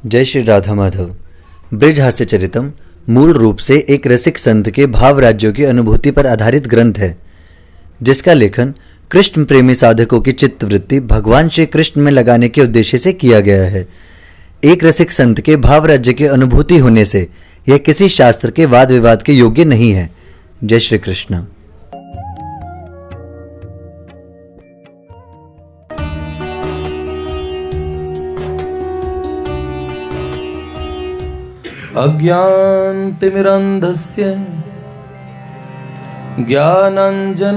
जय श्री राधा माधव। ब्रज हास्य चरितम मूल रूप से एक रसिक संत के भाव राज्यों की अनुभूति पर आधारित ग्रंथ है, जिसका लेखन कृष्ण प्रेमी साधकों की चित्तवृत्ति भगवान श्री कृष्ण में लगाने के उद्देश्य से किया गया है। एक रसिक संत के भाव राज्य की अनुभूति होने से यह किसी शास्त्र के वाद विवाद के योग्य नहीं है। जय श्री कृष्ण। अज्ञानतिमिरन्धस्य ज्ञानाञ्जनशलाकया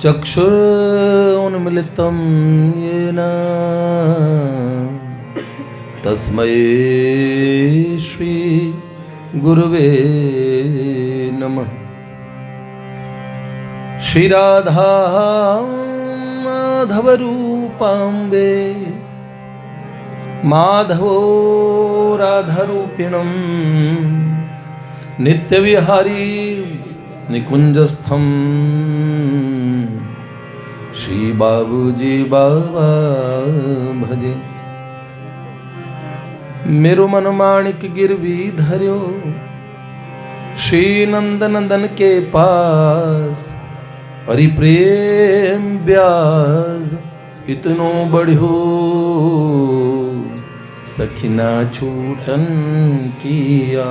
चक्षुरुन्मिलितं येन तस्मै श्री गुरुवे नमः। श्रीराधा माधवरूपाम्बे माधवो राधारूपिणं नित्यविहारी निकुंजस्थं श्री बाबूजी बाबा भजे। मेरो मन माणिक गिरवी धर्यो श्री नंदनंदन के पास, हरि प्रेम ब्याज इतनो बढ़ियो सखिना छूटन किया।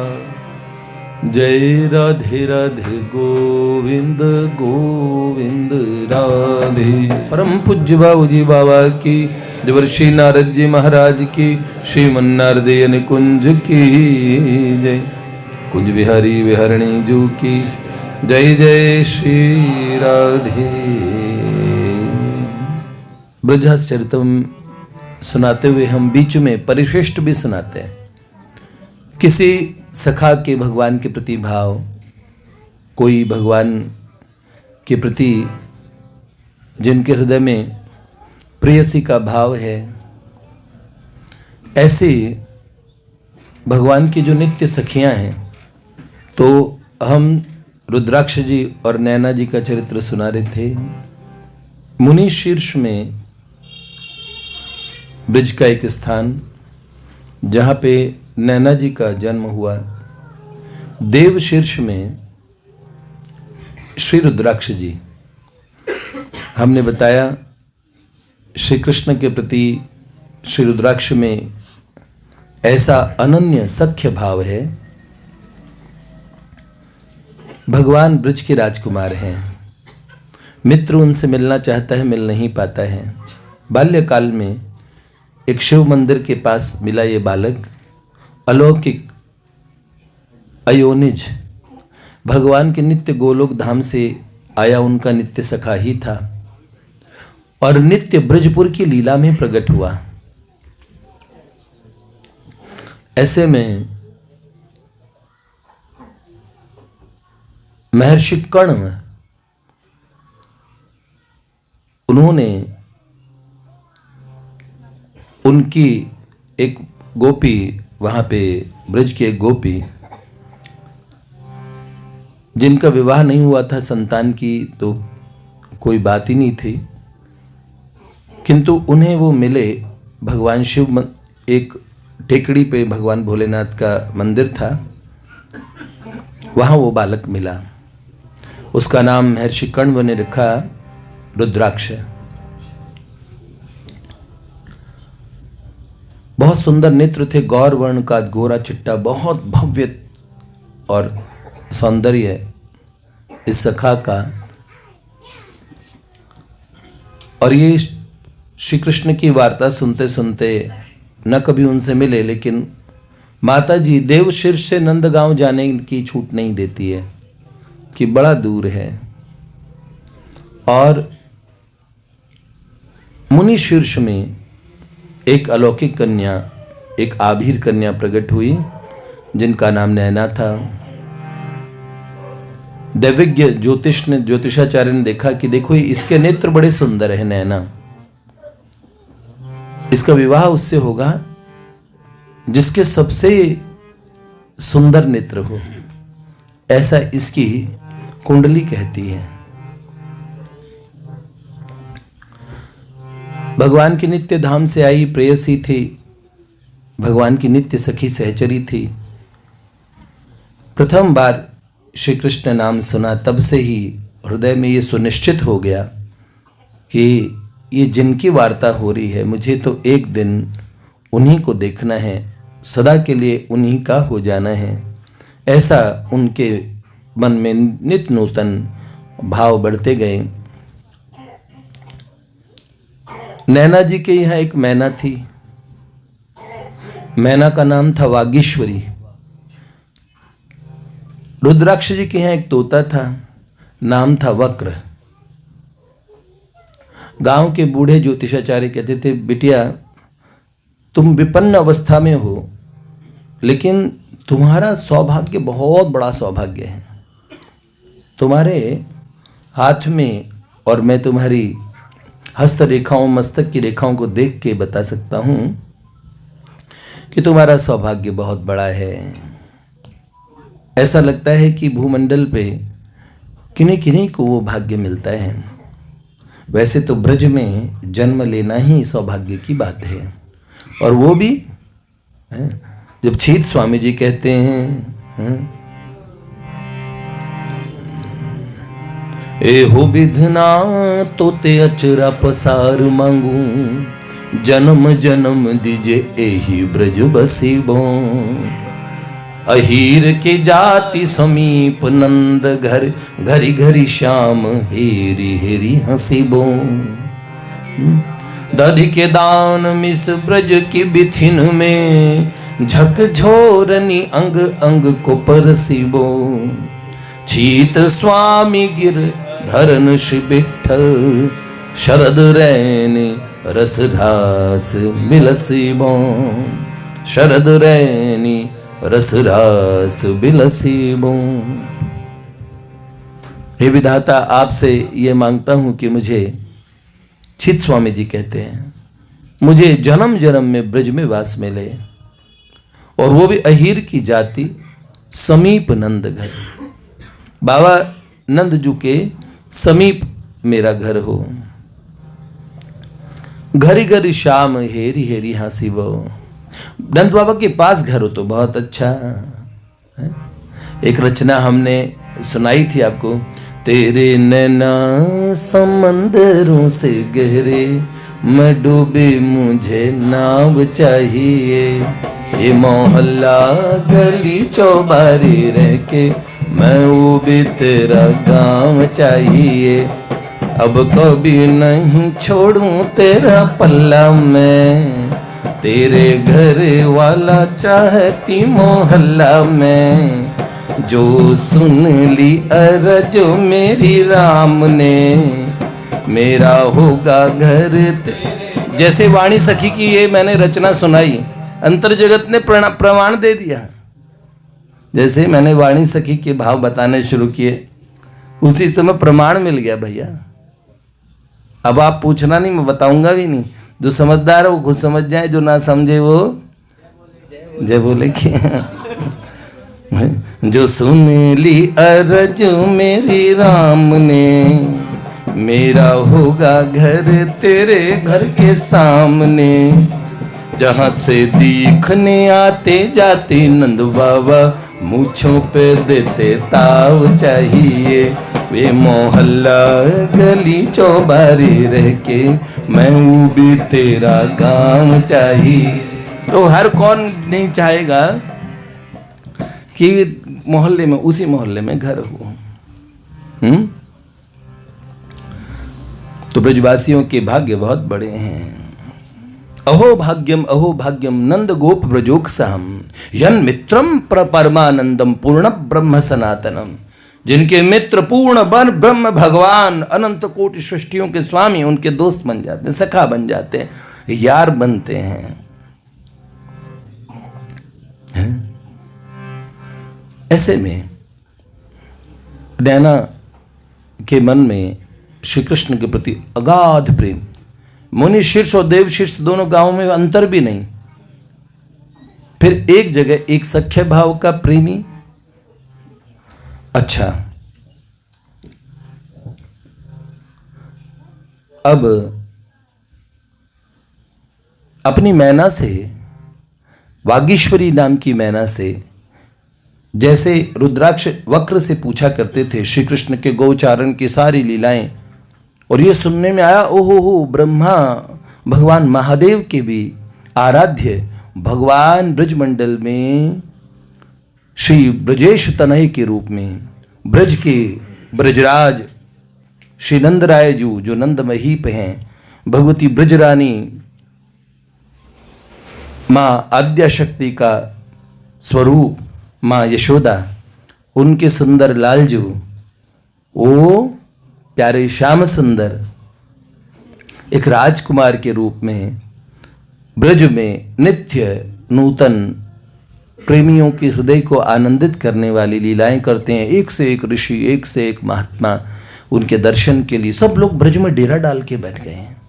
जय राधे राधे गोविंद गोविंद राधे। परम पूज्य बाबूजी बाबा की, देवर्षि नारद जी महाराज की, श्रीमन नारदीय कुंज की जय। कुंज बिहारी विहरणी जू की जय। जय श्री राधे। ब्रज हास्य चरितम सुनाते हुए हम बीच में परिशिष्ट भी सुनाते हैं। किसी सखा के भगवान के प्रति भाव, कोई भगवान के प्रति जिनके हृदय में प्रेयसी का भाव है, ऐसे भगवान की जो नित्य सखियां हैं, तो हम रुद्राक्ष जी और नैना जी का चरित्र सुना रहे थे। मुनि शीर्ष में ब्रज का एक स्थान जहाँ पे नैना जी का जन्म हुआ, देव शीर्ष में श्री रुद्राक्ष जी। हमने बताया श्री कृष्ण के प्रति श्री रुद्राक्ष में ऐसा अनन्य सख्य भाव है। भगवान ब्रज के राजकुमार हैं, मित्र उनसे मिलना चाहता है, मिल नहीं पाता है। बाल्यकाल में एक शिव मंदिर के पास मिला ये बालक, अलौकिक अयोनिज भगवान के नित्य गोलोक धाम से आया उनका नित्य सखा ही था और नित्य ब्रजपुर की लीला में प्रकट हुआ। ऐसे में महर्षि कर्ण उन्होंने उनकी एक गोपी, वहां पे ब्रज की एक गोपी जिनका विवाह नहीं हुआ था, संतान की तो कोई बात ही नहीं थी, किंतु उन्हें वो मिले। भगवान शिव, एक टेकड़ी पे भगवान भोलेनाथ का मंदिर था, वहां वो बालक मिला। उसका नाम महर्षि कण्व ने रखा रुद्राक्ष। बहुत सुंदर नेत्र थे, गौर वर्ण का, गोरा चिट्टा, बहुत भव्य और सौंदर्य इस सखा का। और ये श्री कृष्ण की वार्ता सुनते सुनते न कभी उनसे मिले, लेकिन माता जी देव शीर्ष से नंदगांव जाने की छूट नहीं देती है कि बड़ा दूर है। और मुनि शीर्ष में एक अलौकिक कन्या, एक आभीर कन्या प्रकट हुई जिनका नाम नैना था। दैविज्ञ ज्योतिषाचार्य ने देखा कि देखो इसके नेत्र बड़े सुंदर है नैना, इसका विवाह उससे होगा जिसके सबसे सुंदर नेत्र हो, ऐसा इसकी कुंडली कहती है। भगवान की नित्य धाम से आई प्रेयसी थी, भगवान की नित्य सखी सहचरी थी। प्रथम बार श्री कृष्ण नाम सुना, तब से ही हृदय में ये सुनिश्चित हो गया कि ये जिनकी वार्ता हो रही है, मुझे तो एक दिन उन्हीं को देखना है, सदा के लिए उन्हीं का हो जाना है। ऐसा उनके मन में नित्य नूतन भाव बढ़ते गए। नैना जी के यहाँ एक मैना थी। मैना का नाम था वागीश्वरी। रुद्राक्ष जी के यहाँ एक तोता था, नाम था वक्र। गांव के बूढ़े ज्योतिषाचार्य कहते थे, बिटिया तुम विपन्न अवस्था में हो, लेकिन तुम्हारा सौभाग्य बहुत बड़ा सौभाग्य है। तुम्हारे हाथ में, और मैं तुम्हारी हस्त रेखाओं, मस्तक की रेखाओं को देख के बता सकता हूं कि तुम्हारा सौभाग्य बहुत बड़ा है। ऐसा लगता है कि भूमंडल पे किन्हीं किन्हीं को वो भाग्य मिलता है। वैसे तो ब्रज में जन्म लेना ही सौभाग्य की बात है, और वो भी जब छीत स्वामी जी कहते हैं, एहो विधना तोते अचरा पसार मांगू, जन्म जन्म दीजे एही ब्रज बसीबो। अहीर के जाति समीप नंद घर, घरी घरी श्याम हेरी हेरी हसीबो। दधि के दान मिस ब्रज की बिथिन में, झकझोरनी अंग अंग को परसीबो। छीत स्वामी गिर धरन श्री विठ्ठल, शरद रैन रस रास बिलसीबो। शरद रैनी रस रास बिलसीबो। हे विधाता, आपसे ये मांगता हूं कि मुझे, छीत स्वामी जी कहते हैं, मुझे जन्म जन्म में ब्रज में वास मिले, और वो भी अहीर की जाति, समीप नंद घर। बाबा नंद जू के समीप मेरा घर हो। घरी घरी श्याम हेरी हेरी हंसी वो। नंद बाबा के पास घर हो तो बहुत अच्छा है। एक रचना हमने सुनाई थी आपको, तेरे नैना समंदरों से गहरे, मैं डूबे मुझे नाव चाहिए। ये मोहल्ला गली चौबारी रह के, मैं वो भी तेरा गाँव चाहिए। अब कभी नहीं छोड़ूं तेरा पल्ला मैं, तेरे घर वाला चाहती मोहल्ला में। जो सुन ली अरज मेरी राम ने, मेरा होगा घर तेरे। जैसे वाणी सखी की ये मैंने रचना सुनाई, अंतर जगत ने प्रमाण दे दिया। जैसे मैंने वाणी सखी के भाव बताने शुरू किए, उसी समय प्रमाण मिल गया भैया। अब आप पूछना नहीं, मैं बताऊंगा भी नहीं। जो समझदार है वो खुद समझ जाए, जो ना समझे वो जय बोले कि जो सुन ली अरज मेरी राम ने, मेरा होगा घर तेरे घर के सामने। जहाँ से दिखने आते जाते नंद बाबा, मूछों पे देते ताव चाहिए। वे मोहल्ला गली चौबारी रह के, मैं वो भी तेरा गाँव चाहिए। तो हर कौन नहीं चाहेगा कि मोहल्ले में, उसी मोहल्ले में घर हो। तो ब्रजवासियों के भाग्य बहुत बड़े हैं। अहो भाग्यम नंद गोप ब्रजोक्सहम, यन मित्रम परमानंदम पूर्ण ब्रह्म सनातनम। जिनके मित्र पूर्ण ब्रह्म भगवान अनंत कोटि सृष्टियों के स्वामी, उनके दोस्त बन जाते हैं, सखा बन जाते हैं, यार बनते हैं। ऐसे में नैना के मन में श्री कृष्ण के प्रति अगाध प्रेम। मुनि शीर्ष और देव शीर्ष दोनों गांवों में अंतर भी नहीं। फिर एक जगह एक सख्य भाव का प्रेमी। अच्छा, अब अपनी मैना से, वागीश्वरी नाम की मैना से, जैसे रुद्राक्ष वक्र से पूछा करते थे श्री कृष्ण के गोचारण की सारी लीलाएं, और ये सुनने में आया ओहो ब्रह्मा भगवान महादेव के भी आराध्य भगवान ब्रजमंडल में श्री ब्रजेश तनय के रूप में ब्रज के ब्रजराज श्री नंद राय जो नंद महीप हैं, भगवती ब्रजरानी माँ आद्याशक्ति का स्वरूप माँ यशोदा, उनके सुंदर लालजू, ओ प्यारे श्याम सुंदर एक राजकुमार के रूप में ब्रज में नित्य नूतन प्रेमियों के हृदय को आनंदित करने वाली लीलाएं करते हैं। एक से एक ऋषि, एक से एक महात्मा उनके दर्शन के लिए सब लोग ब्रज में डेरा डाल के बैठ गए हैं।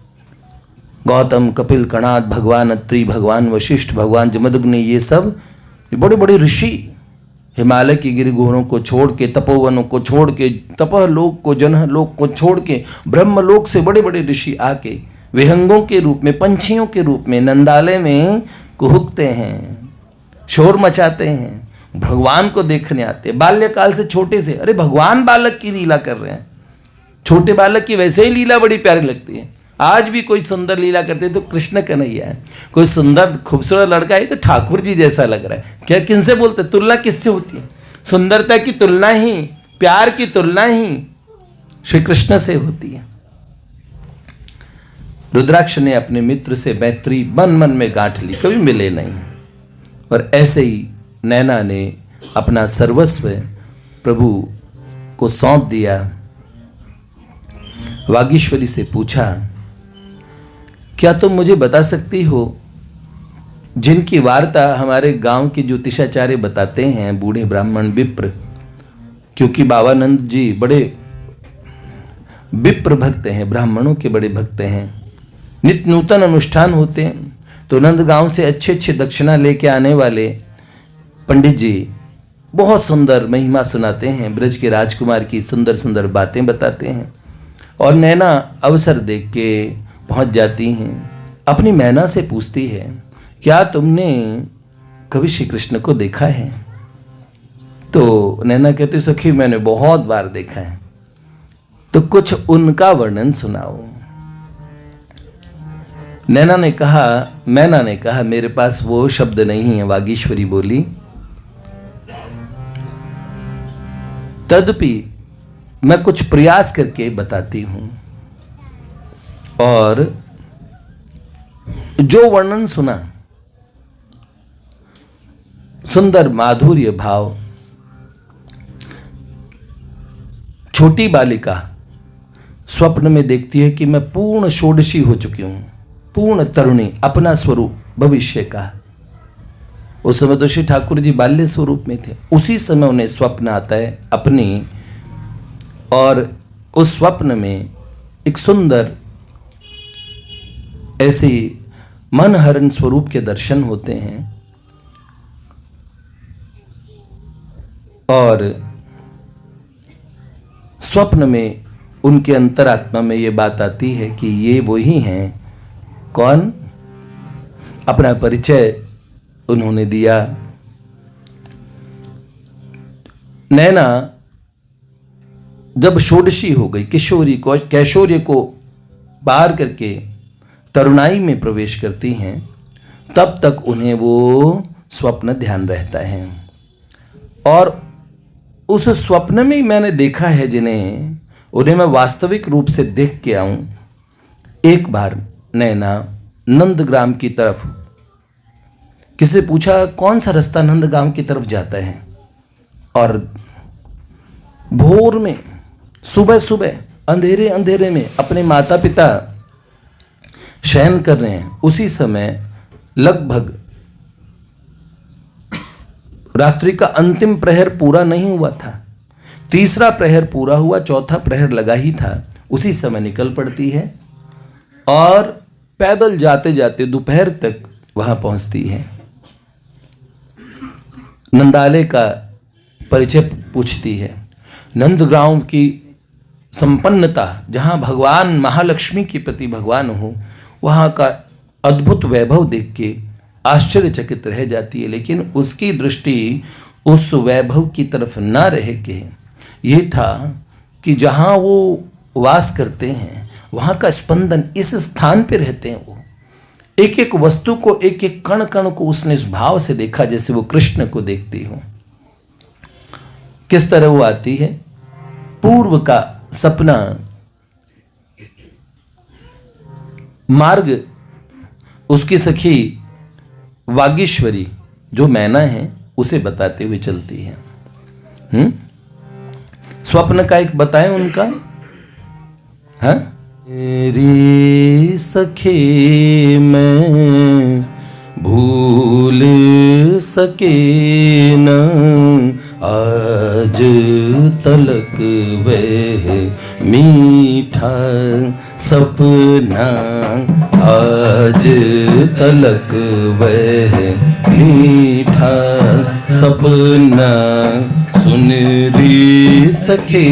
गौतम, कपिल, कणाद, भगवान अत्रि, भगवान वशिष्ठ, भगवान जमदग्नि, ये सब बड़े बड़े ऋषि हिमालय की गिरिगोरों को छोड़ के, तपोवनों को छोड़ के, तपह लोक को, जनह लोक को छोड़ के, ब्रह्मलोक से बड़े बड़े ऋषि आके विहंगों के रूप में, पंछियों के रूप में नंदालय में कुहुकते हैं, शोर मचाते हैं, भगवान को देखने आते हैं। बाल्यकाल से छोटे से, अरे भगवान बालक की लीला कर रहे हैं, छोटे बालक की वैसे ही लीला बड़ी प्यारी लगती है। आज भी कोई सुंदर लीला करते तो कृष्ण कन्हैया है, कोई सुंदर खूबसूरत लड़का है तो ठाकुर जी जैसा लग रहा है। क्या किनसे बोलते, तुलना किससे होती है? सुंदरता की तुलना ही, प्यार की तुलना ही श्री कृष्ण से होती है। रुद्राक्ष ने अपने मित्र से मैत्री मन मन में गांठ ली, कभी मिले नहीं, और ऐसे ही नैना ने अपना सर्वस्व प्रभु को सौंप दिया। वागीश्वरी से पूछा, क्या तुम मुझे बता सकती हो जिनकी वार्ता हमारे गांव के ज्योतिषाचार्य बताते हैं, बूढ़े ब्राह्मण विप्र, क्योंकि बाबानंद जी बड़े विप्र भक्त हैं, ब्राह्मणों के बड़े भक्त हैं। नित्य नूतन अनुष्ठान होते हैं तो नंदगांव से अच्छे अच्छे दक्षिणा लेके आने वाले पंडित जी बहुत सुंदर महिमा सुनाते हैं, ब्रज के राजकुमार की सुंदर सुंदर बातें बताते हैं। और नैना अवसर देख के पहुंच जाती हैं, अपनी मैना से पूछती है, क्या तुमने कभी श्री कृष्ण को देखा है? तो नैना कहती, सखी मैंने बहुत बार देखा है, तो कुछ उनका वर्णन सुनाओ। मैना ने कहा मेरे पास वो शब्द नहीं है। वागीश्वरी बोली, तदपि मैं कुछ प्रयास करके बताती हूं, और जो वर्णन सुना, सुंदर माधुर्य भाव, छोटी बालिका स्वप्न में देखती है कि मैं पूर्ण षोडशी हो चुकी हूं, पूर्ण तरुणी, अपना स्वरूप भविष्य का। उस समय तो श्री ठाकुर जी बाल्य स्वरूप में थे। उसी समय उन्हें स्वप्न आता है अपनी, और उस स्वप्न में एक सुंदर ऐसे मनहरण स्वरूप के दर्शन होते हैं, और स्वप्न में उनके अंतरात्मा में ये बात आती है कि ये वही हैं। कौन? अपना परिचय उन्होंने दिया। नैना जब षोडशी हो गई, कैशोर्य को पार करके तरुणाई में प्रवेश करती हैं, तब तक उन्हें वो स्वप्न ध्यान रहता है। और उस स्वप्न में मैंने देखा है उन्हें मैं वास्तविक रूप से देख के आऊं। एक बार नैना नंदग्राम की तरफ, किसी पूछा कौन सा रास्ता नंदगांव की तरफ जाता है, और भोर में सुबह सुबह अंधेरे अंधेरे में अपने माता पिता शयन कर रहे हैं, उसी समय लगभग रात्रि का अंतिम प्रहर पूरा नहीं हुआ था, तीसरा प्रहर पूरा हुआ, चौथा प्रहर लगा ही था। उसी समय निकल पड़ती है और पैदल जाते जाते दोपहर तक वहां पहुंचती है। नंदालय का परिचय पूछती है। नंदगांव की संपन्नता, जहां भगवान महालक्ष्मी के प्रति भगवान हो, वहां का अद्भुत वैभव देख के आश्चर्यचकित रह जाती है, लेकिन उसकी दृष्टि उस वैभव की तरफ ना रह के ये था कि जहाँ वो वास करते हैं वहाँ का स्पंदन, इस स्थान पे रहते हैं वो, एक एक वस्तु को, एक एक कण कण को उसने इस भाव से देखा जैसे वो कृष्ण को देखती हो। किस तरह वो आती है, पूर्व का सपना मार्ग उसकी सखी वागीश्वरी जो मैना है उसे बताते हुए चलती है। स्वप्न का एक बताएं उनका, हाँ, मेरी सखी मैं भूल सके न आज तलक वह मीठा सपना, आज तलक वह मीठा सपना, सुन री सखी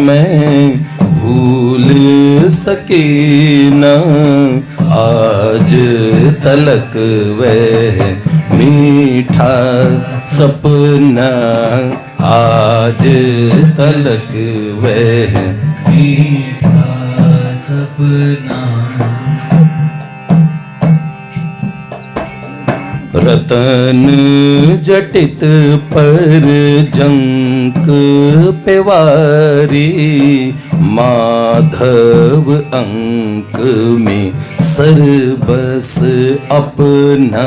मैं भूल सके न आज तलक वह मीठा सपना, आज तलक वह मीठा सपना। रतन जटित पर जंक पेवारी, माधव अंक में सरबस अपना,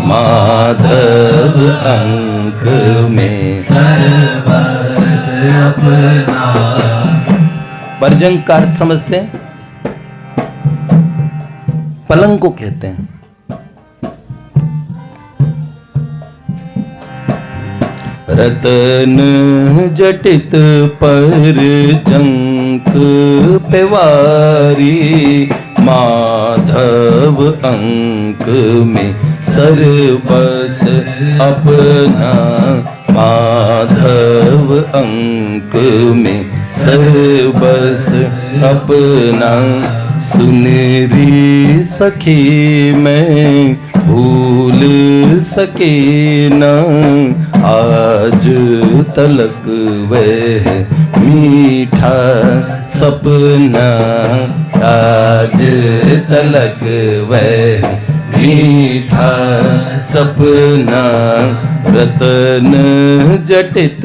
माधव अंक में सरबस अपना। परजंक का अर्थ समझते हैं, पलंग को कहते हैं। रतन जटित पर जंक पेवारी, माधव अंक में सरबस अपना, माधव अंक में सरबस अपना, सुन री सखी मैं भूल सके न आज तलक वह मीठा सपना, आज तलक वह मीठा सपना। रतन जटित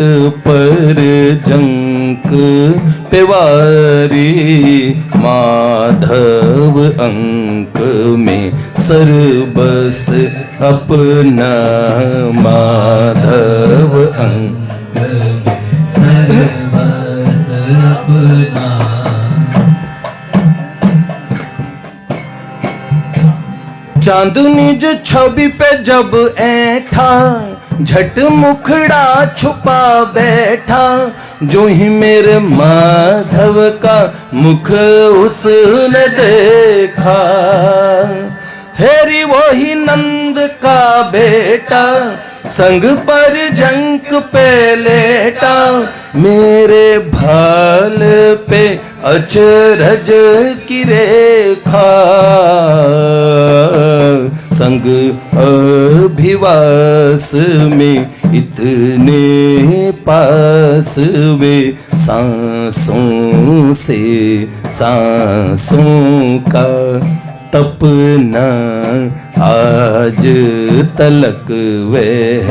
पर जंक पेवारी, माधव अंक में सरबस अपना, माधव अंक में सरबस अपना। चांदनी जो छवि पे जब ऐठा, झट मुखड़ा छुपा बैठा, जो ही मेरे माधव का मुख उसने देखा, हेरी वही नंद का बेटा, संग पर जंक पे लेटा, मेरे भाल पे अचरज की रेखा, संग अभिवास में इतने पास वे, सांसों से सांसों का तपना, आज तलक वह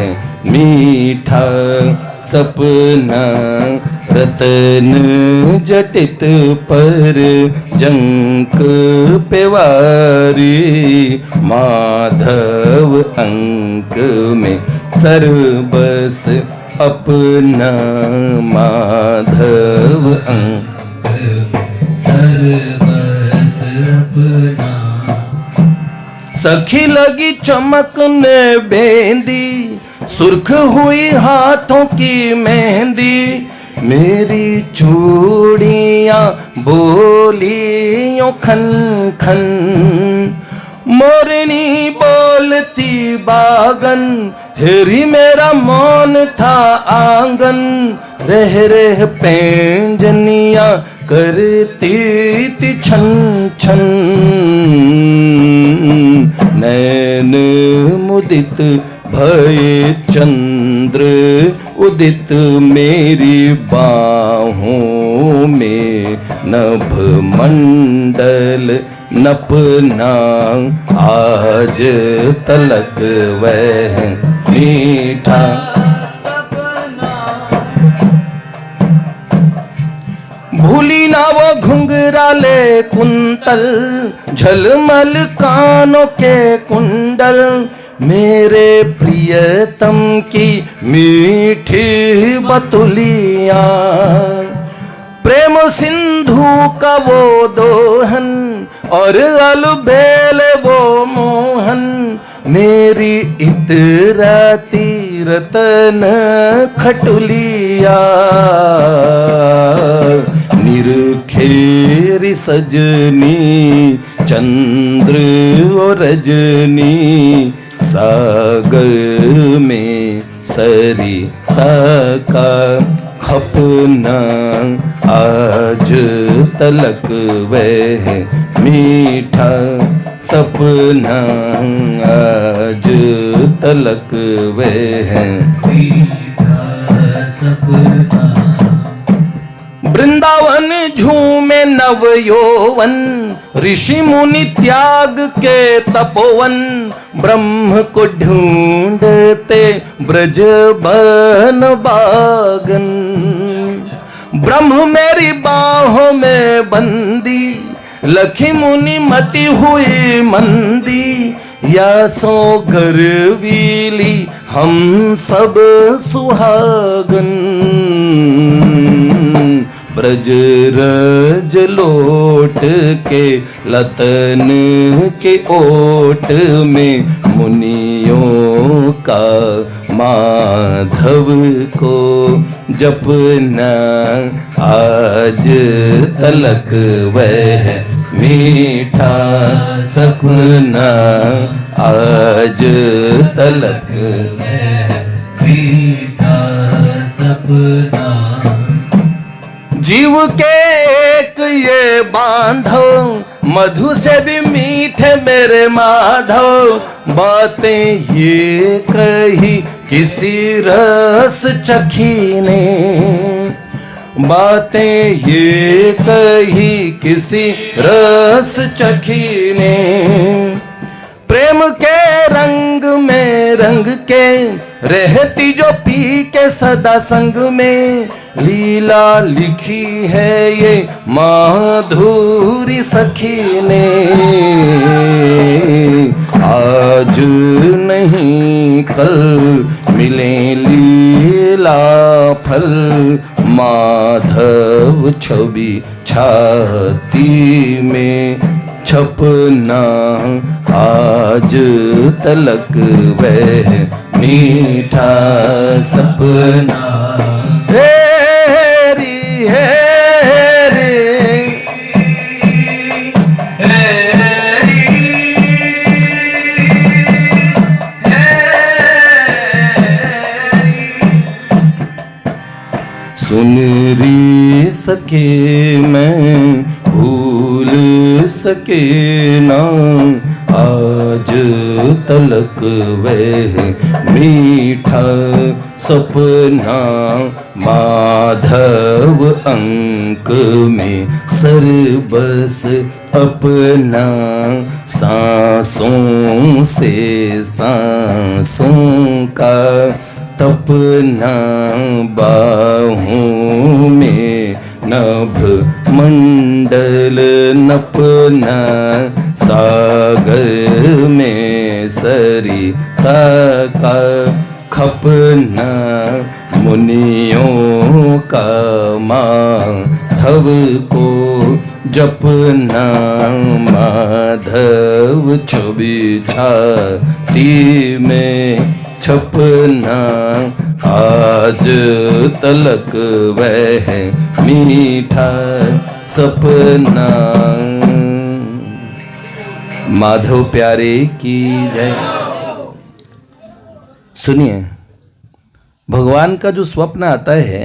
मीठा सपना। रतन जटित पर जंक पेवारी, माधव अंक में सरबस अपना, माधव अंक में सरबस अपना। सखी लगी चमकने बेंदी, सुर्ख हुई हाथों की मेहंदी, मेरी चूड़ियां बोलियों खन खन, मोरनी बोलती बागन, हेरी मेरा मौन था आंगन, रह रह पैंजनियां करती थी छन छन। नैन मुदित भये चंद्र उदित मेरी बाहों में, नभ मंडल नपना आज तलक वह मीठा। भूली ना वो घुंघराले कुंतल, झलमल कानों के कुंडल, मेरे प्रियतम की मीठी बतुलियां। प्रेम सिंधु का वो दोहन और अलबेल वो मोहन, मेरी इतराती रतन खटुलिया। निरखेरी सजनी चंद्र और रजनी, सागर में सरिता का खपना आज तलक वह मीठा सपना, आज तलक वह मीठा सपना। वृंदावन झूमे नव यौवन, ऋषि मुनि त्याग के तपोवन, ब्रह्म को ढूंढते ब्रज बन बागन। ब्रह्म मेरी बाहों में बंदी, लखी मुनि मति हुई मंदी, या सो गर्वीली हम सब सुहागन। ब्रज रज लोट के लतन के ओट में, मुनियों का माधव को जपना आज तलक वह मीठा सपना, आज तलक वह मीठा सपना। जीव के एक ये बांधो, मधु से भी मीठे मेरे माधव, बातें ये कही किसी रस चखी ने, बातें ये कही किसी रस चखी ने। प्रेम के रंग में रंग के रहती जो पी के सदा संग में, लीला लिखी है ये माधुरी सखी ने। आज नहीं कल मिले लीला फल, माधव छवि छाती में छपना आज तलक वह मीठा सपना। हेरी हेरी सुन री सके मैं भूल सके ना, आज तलक वह मीठा सपना। माधव अंक में सरबस अपना, सांसों से सांसों का तपना। बाहों में नभ मंडल नपना, सागर में सरिता का खपना। मुनियों का माधव को जपना, माधव छवि छाती में छपना। आज तलक वह मीठा सपना। माधव प्यारे की जय। सुनिए, भगवान का जो स्वप्न आता है,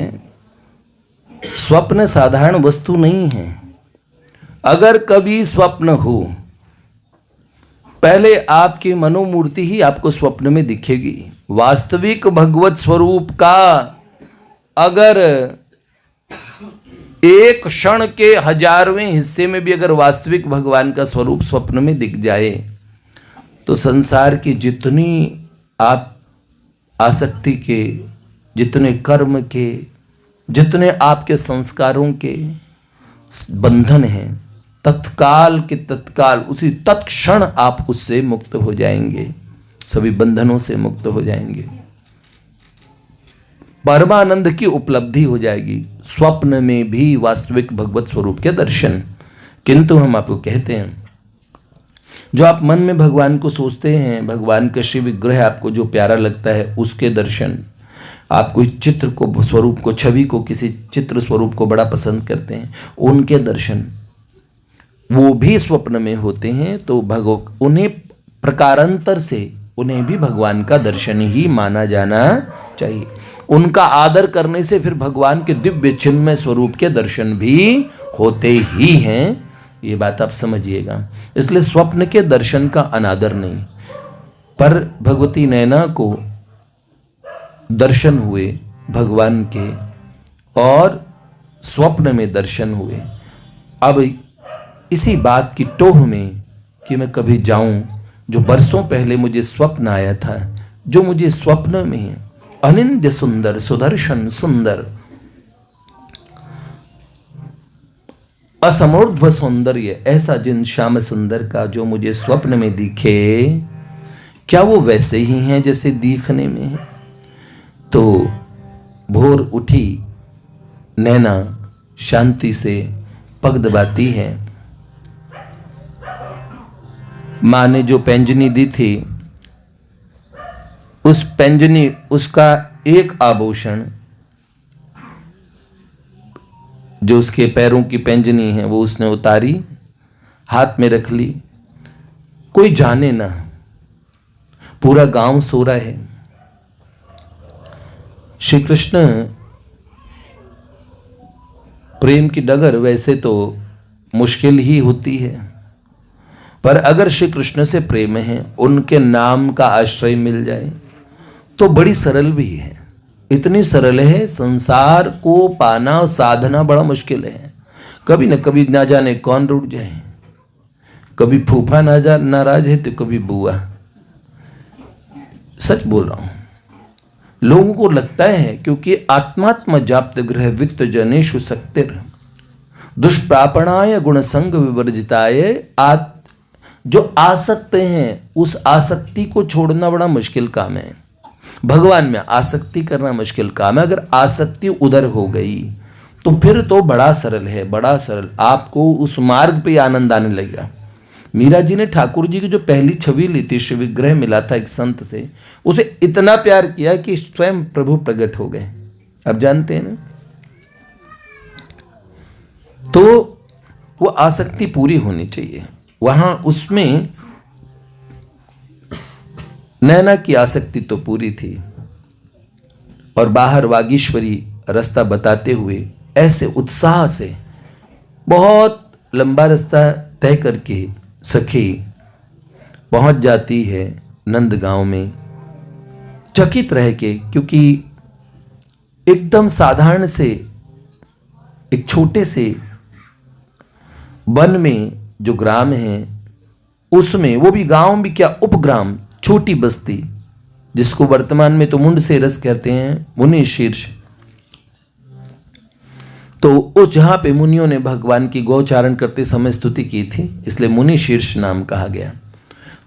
स्वप्न साधारण वस्तु नहीं है। अगर कभी स्वप्न हो पहले आपकी मनोमूर्ति ही आपको स्वप्न में दिखेगी। वास्तविक भगवत स्वरूप का अगर एक क्षण के 1000वें हिस्से में भी अगर वास्तविक भगवान का स्वरूप स्वप्न में दिख जाए तो संसार की जितनी आप आसक्ति के, जितने कर्म के, जितने आपके संस्कारों के बंधन हैं, तत्काल के तत्काल उसी तत्क्षण आप उससे मुक्त हो जाएंगे, सभी बंधनों से मुक्त हो जाएंगे, परमानंद की उपलब्धि हो जाएगी। स्वप्न में भी वास्तविक भगवत स्वरूप के दर्शन। किंतु हम आपको कहते हैं, जो आप मन में भगवान को सोचते हैं, भगवान का शिव विग्रह आपको जो प्यारा लगता है उसके दर्शन, आप कोई चित्र को, स्वरूप को, छवि को, किसी चित्र स्वरूप को बड़ा पसंद करते हैं, उनके दर्शन वो भी स्वप्न में होते हैं, तो उन्हें प्रकारांतर से उन्हें भी भगवान का दर्शन ही माना जाना चाहिए। उनका आदर करने से फिर भगवान के दिव्य चिन्मय स्वरूप के दर्शन भी होते ही हैं, ये बात आप समझिएगा। इसलिए स्वप्न के दर्शन का अनादर नहीं, पर भगवती नैना को दर्शन हुए भगवान के और स्वप्न में दर्शन हुए। अब इसी बात की टोह में कि मैं कभी जाऊं, जो बरसों पहले मुझे स्वप्न आया था, जो मुझे स्वप्न में अनिंद्य सुंदर, सुदर्शन सुंदर, असमूर्ध्व सौंदर्य, ऐसा जिन श्याम सुंदर का जो मुझे स्वप्न में दिखे, क्या वो वैसे ही हैं जैसे दिखने में है? तो भोर उठी नैना शांति से पग दबाती है। माँ ने जो पैंजनी दी थी, उस पैंजनी, उसका एक आभूषण जो उसके पैरों की पैंजनी है वो उसने उतारी, हाथ में रख ली। कोई जाने ना, पूरा गांव सो रहा है। श्री कृष्ण प्रेम की डगर वैसे तो मुश्किल ही होती है, पर अगर श्री कृष्ण से प्रेम है, उनके नाम का आश्रय मिल जाए तो बड़ी सरल भी है। इतनी सरल है, संसार को पाना और साधना बड़ा मुश्किल है। कभी न कभी ना जाने कौन रुठ जाए, कभी फूफा नाराज है तो कभी बुआ। सच बोल रहा हूं, लोगों को लगता है क्योंकि आत्मात्म जाप्त ग्रह वित्त जनेशु शक्तिर दुष्प्रापणाय गुण संग विवर्जिताय। जो आसक्त हैं, उस आसक्ति को छोड़ना बड़ा मुश्किल काम है। भगवान में आसक्ति करना मुश्किल काम है। अगर आसक्ति उधर हो गई तो फिर तो बड़ा सरल है, बड़ा सरल। आपको उस मार्ग पे आनंद आने लगेगा। मीरा जी ने ठाकुर जी की जो पहली छवि ली थी, शिव विग्रह मिला था एक संत से, उसे इतना प्यार किया कि स्वयं प्रभु प्रकट हो गए। अब जानते हैं ना, तो वो आसक्ति पूरी होनी चाहिए। वहां उसमें नैना की आसक्ति तो पूरी थी, और बाहर वागीश्वरी रास्ता बताते हुए ऐसे उत्साह से बहुत लंबा रास्ता तय करके सखी पहुंच जाती है नंदगांव में, चकित रह के, क्योंकि एकदम साधारण से एक छोटे से वन में जो ग्राम है, उसमें, वो भी गांव भी क्या, उपग्राम, छोटी बस्ती, जिसको वर्तमान में तो मुंड से रस कहते हैं, मुनि शीर्ष। तो उस जहां पे मुनियों ने भगवान की गौचारण करते समय स्तुति की थी, इसलिए मुनि शीर्ष नाम कहा गया।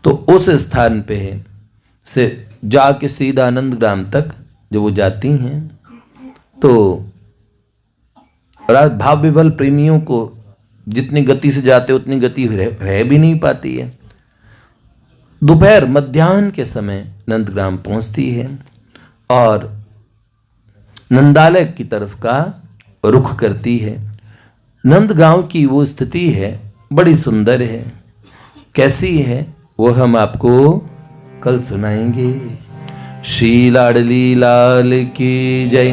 तो उस स्थान पे से जाके सीधा आनंद ग्राम तक जब वो जाती हैं, तो भाव विवल प्रेमियों को जितनी गति से जाते उतनी गति रह भी नहीं पाती है। दोपहर मध्याह्न के समय नंदग्राम पहुंचती है और नंदालय की तरफ का रुख करती है। नंदगांव की वो स्थिति है, बड़ी सुंदर है। कैसी है वो हम आपको कल सुनाएंगे। श्री लाडली लाल की जय।